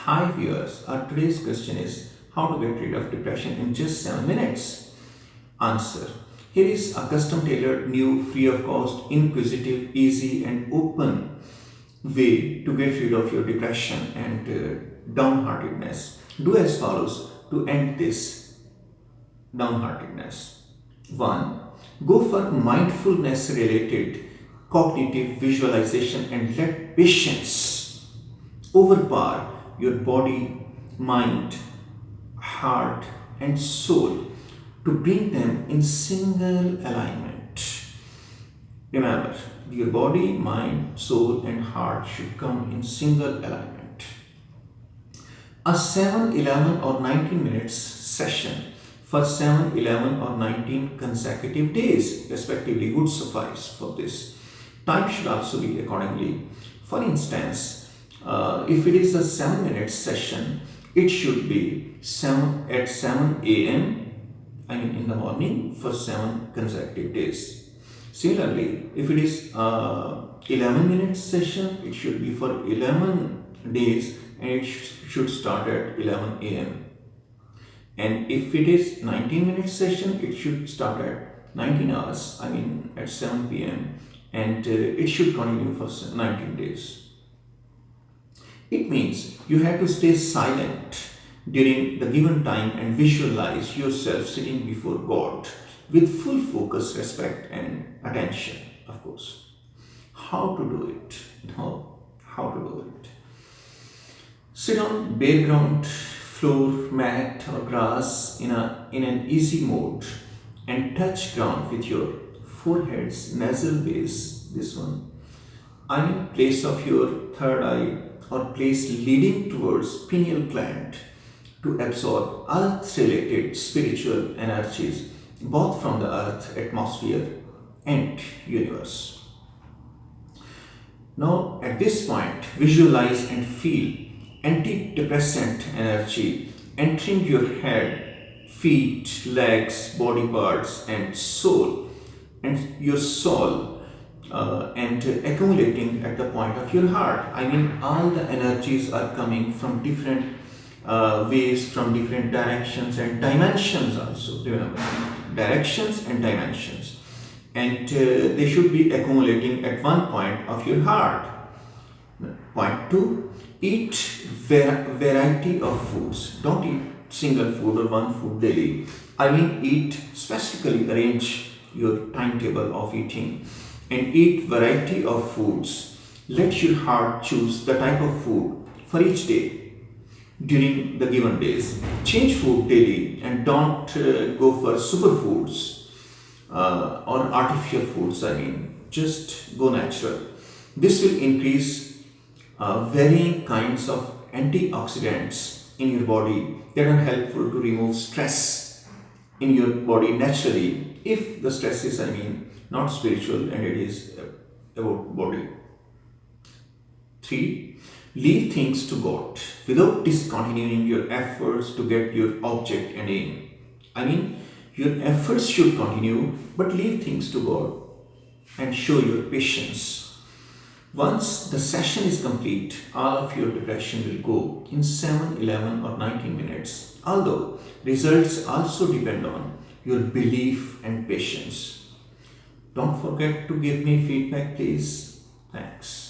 Hi viewers, our today's question is how to get rid of depression in just 7 minutes. Answer. Here is a custom tailored, new, free of cost, inquisitive, easy and open way to get rid of your depression and downheartedness. Do as follows to end this downheartedness. 1. Go for mindfulness related cognitive visualization and let patience overpower your body, mind, heart, and soul to bring them in single alignment. Remember, your body, mind, soul, and heart should come in single alignment. A 7, 11, or 19 minutes session for 7, 11, or 19 consecutive days, respectively, would suffice for this. Time should also be accordingly. For instance, if it is a 7 minute session, it should be 7 at 7 a.m. In the morning for 7 consecutive days. Similarly, if it is 11 minute session, it should be for 11 days and it should start at 11 a.m. And if it is 19 minute session, it should start at 19 hours, at 7 p.m. and it should continue for 19 days. It means you have to stay silent during the given time and visualize yourself sitting before God with full focus, respect, and attention, of course. How to do it? How to do it? Sit on bare ground, floor, mat, or grass in an easy mode and touch ground with your forehead's nasal base, this one. Place of your third eye or place leading towards pineal gland to absorb earth-related spiritual energies both from the earth, atmosphere and universe. Now at this point, visualize and feel antidepressant energy entering your head, feet, legs, body parts and soul and your soul and accumulating at the point of your heart. All the energies are coming from different ways, from different directions and dimensions also. Remember, directions and dimensions. And they should be accumulating at one point of your heart. Point 2, eat variety of foods. Don't eat single food or one food daily. Eat, specifically arrange your timetable of eating and eat variety of foods. Let your heart choose the type of food for each day during the given days. Change food daily and don't go for superfoods or artificial foods. Just go natural. This will increase varying kinds of antioxidants in your body that are helpful to remove stress in your body naturally, if the stress is not spiritual and it is about body. 3. Leave things to God without discontinuing your efforts to get your object and aim. Your efforts should continue, but leave things to God and show your patience. Once the session is complete, all of your depression will go in 7, 11 or 19 minutes. Although results also depend on your belief and patience. Don't forget to give me feedback, please. Thanks.